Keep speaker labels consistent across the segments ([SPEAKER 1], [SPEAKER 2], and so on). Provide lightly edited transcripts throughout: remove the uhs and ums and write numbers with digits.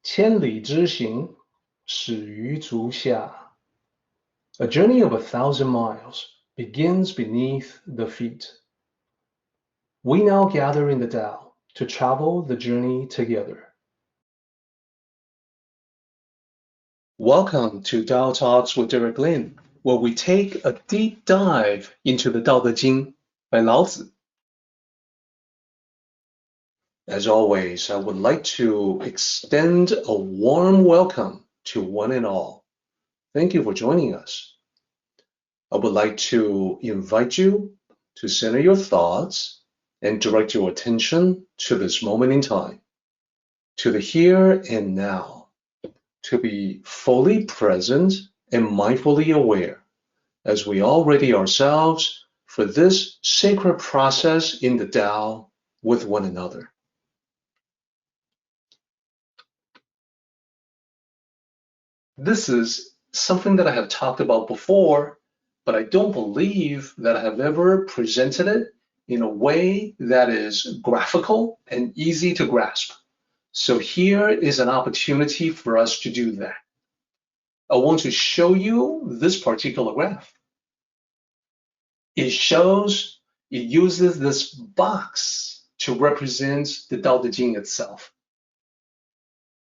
[SPEAKER 1] 千里之行，始于足下. A journey of 1,000 miles begins beneath the feet. We now gather in the Tao to travel the journey together. Welcome to Tao Talks with Derek Lin, where we take a deep dive into the Tao Te Ching by Lao Tzu. As always, I would like to extend a warm welcome to one and all. Thank you for joining us. I would like to invite you to center your thoughts and direct your attention to this moment in time, to the here and now, to be fully present and mindfully aware as we all ready ourselves for this sacred process in the Tao with one another. This is something that I have talked about before, but I don't believe that I have ever presented it in a way that is graphical and easy to grasp. So here is an opportunity for us to do that. I want to show you this particular graph. It uses this box to represent the Tao Te Ching itself.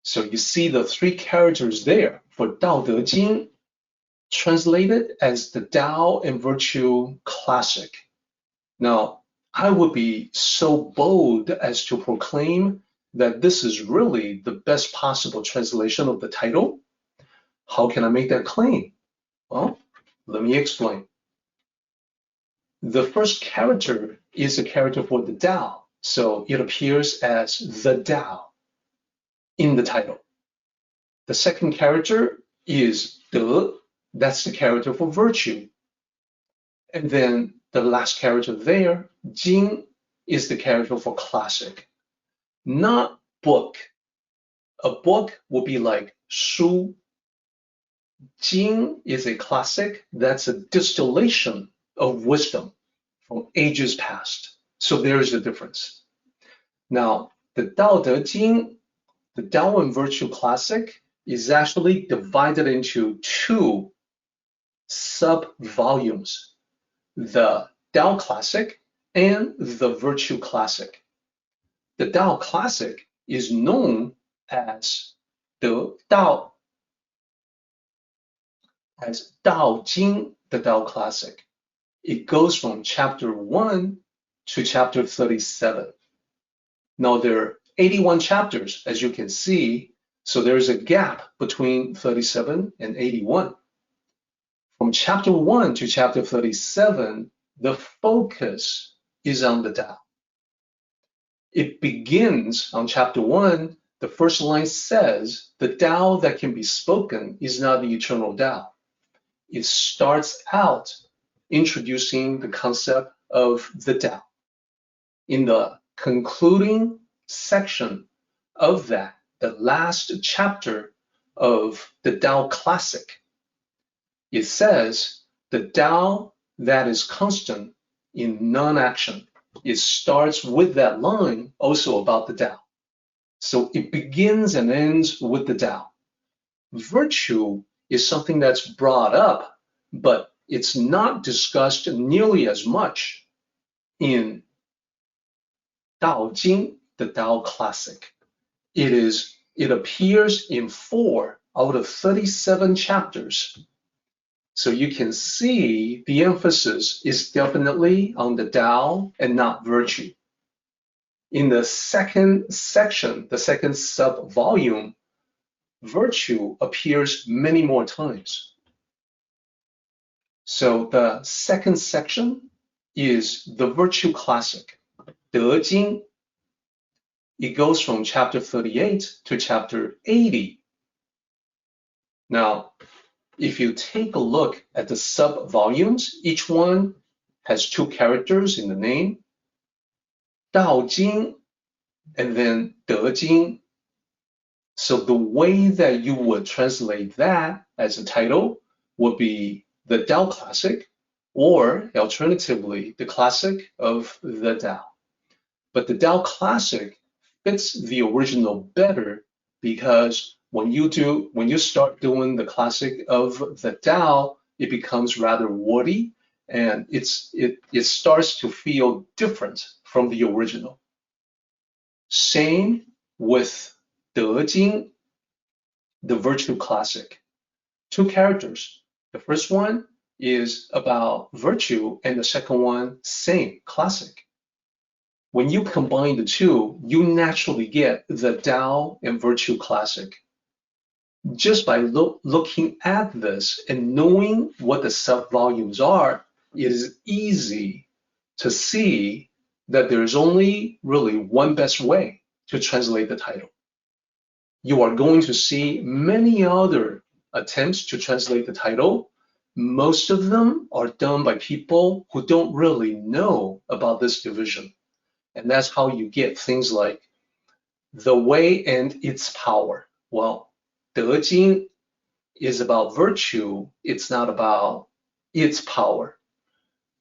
[SPEAKER 1] So you see the three characters there for Tao Te Ching, translated as the Tao and Virtue Classic. Now, I would be so bold as to proclaim that this is really the best possible translation of the title. How can I make that claim? Well, let me explain. The first character is a character for the Tao, so it appears as the Tao in the title. The second character is De, that's the character for virtue. And then the last character there, Jing, is the character for classic, not book. A book would be like Shu. Jing is a classic, that's a distillation of wisdom from ages past. So there is a difference. Now, the Tao Te Ching, the Tao and Virtue Classic, is actually divided into two sub-volumes, the Tao Classic and the Virtue Classic. The Tao Classic is known as the Tao, as Tao Jing, the Tao Classic. It goes from chapter 1 to chapter 37. Now there are 81 chapters, as you can see, so there is a gap between 37 and 81. From chapter 1 to chapter 37, the focus is on the Tao. It begins on chapter 1, the first line says, the Tao that can be spoken is not the eternal Tao. It starts out introducing the concept of the Tao. In the concluding section of that, the last chapter of the Tao Classic, it says the Tao that is constant in non-action. It starts with that line also about the Tao. So it begins and ends with the Tao. Virtue is something that's brought up, but it's not discussed nearly as much in Tao Jing, the Tao Classic. It appears in 4 out of 37 chapters. So you can see the emphasis is definitely on the Tao and not virtue. In the second section, the second sub-volume, virtue appears many more times. So the second section is the Virtue Classic, De Jing. It goes from chapter 38 to chapter 80. Now, if you take a look at the sub-volumes, each one has 2 characters in the name, Tao Jing and then De Jing. So the way that you would translate that as a title would be the Tao Classic, or alternatively, the Classic of the Tao. But the Tao Classic fits the original better because when you start doing the classic of the Tao, it becomes rather wordy and it starts to feel different from the original. Same with De Jing, the Virtue Classic. Two characters. The first one is about virtue, and the second one, same, classic. When you combine the two, you naturally get the Tao and Virtue Classic. Just by looking at this and knowing what the sub-volumes are, it is easy to see that there is only really one best way to translate the title. You are going to see many other attempts to translate the title. Most of them are done by people who don't really know about this division. And that's how you get things like the way and its power. Well, De Jing is about virtue. It's not about its power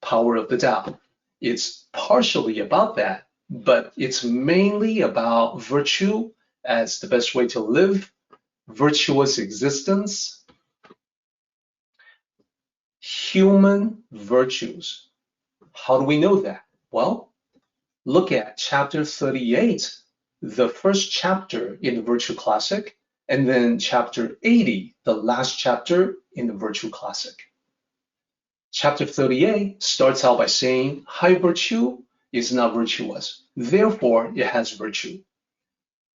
[SPEAKER 1] of the Tao. It's partially about that, but it's mainly about virtue as the best way to live, virtuous existence, human virtues. How do we know that? Well, look at chapter 38, the first chapter in the Virtue Classic, and then chapter 80, the last chapter in the Virtue Classic. Chapter 38 starts out by saying high virtue is not virtuous, therefore it has virtue.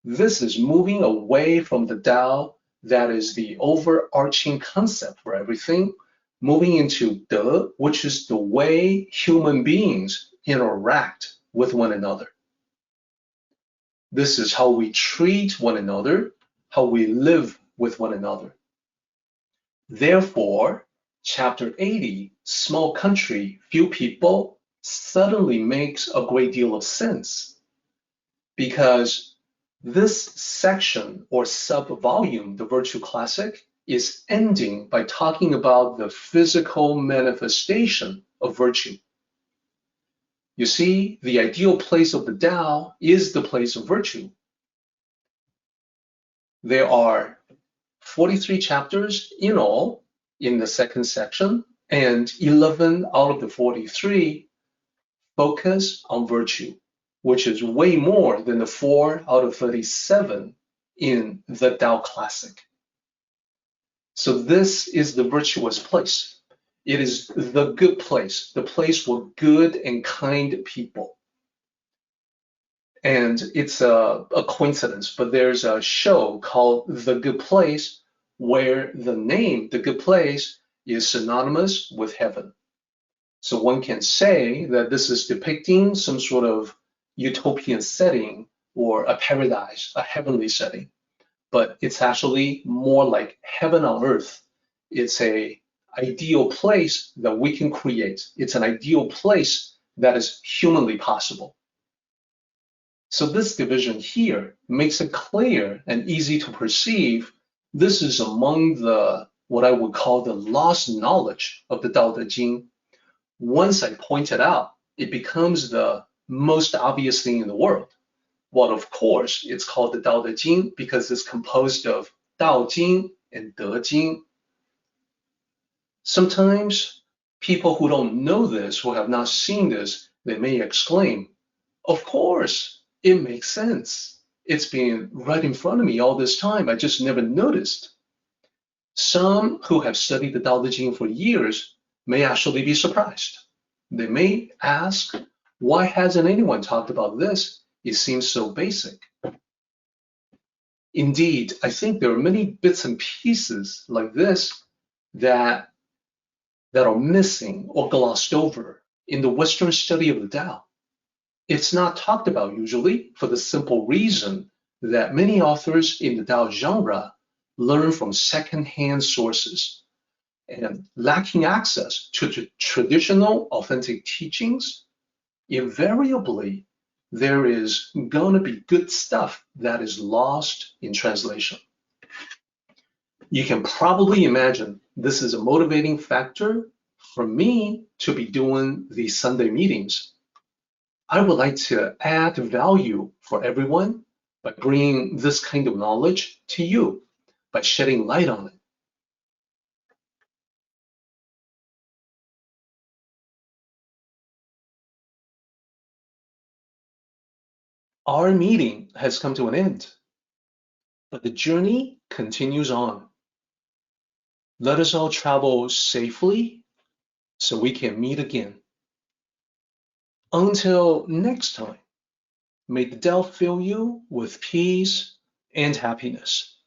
[SPEAKER 1] This is moving away from the Tao that is the overarching concept for everything, moving into De, which is the way human beings interact with one another. This is how we treat one another, how we live with one another. Therefore, chapter 80, small country, few people, suddenly makes a great deal of sense, because this section or sub-volume, the Virtue Classic, is ending by talking about the physical manifestation of virtue. You see, the ideal place of the Tao is the place of virtue. There are 43 chapters in all in the second section, and 11 out of the 43 focus on virtue, which is way more than the 4 out of 37 in the Tao Classic. So this is the virtuous place. It is the good place, the place for good and kind people. And it's a coincidence, but there's a show called The Good Place where the name, The Good Place, is synonymous with heaven. So one can say that this is depicting some sort of utopian setting or a paradise, a heavenly setting. But it's actually more like heaven on earth. It's an ideal place that we can create. It's an ideal place that is humanly possible. So this division here makes it clear and easy to perceive. This is among the what I would call the lost knowledge of the Tao Te Ching. Once I point it out, it becomes the most obvious thing in the world. Well, of course, it's called the Tao Te Ching because it's composed of Tao Jing and De Jing. Sometimes people who don't know this, who have not seen this, they may exclaim, of course, it makes sense. It's been right in front of me all this time. I just never noticed. Some who have studied the Tao Te Ching for years may actually be surprised. They may ask, why hasn't anyone talked about this? It seems so basic. Indeed, I think there are many bits and pieces like this that are missing or glossed over in the Western study of the Tao. It's not talked about usually for the simple reason that many authors in the Tao genre learn from secondhand sources, and lacking access to traditional authentic teachings, invariably there is going to be good stuff that is lost in translation. You can probably imagine this is a motivating factor for me to be doing these Sunday meetings. I would like to add value for everyone by bringing this kind of knowledge to you, by shedding light on it. Our meeting has come to an end, but the journey continues on. Let us all travel safely so we can meet again. Until next time, may the Tao fill you with peace and happiness.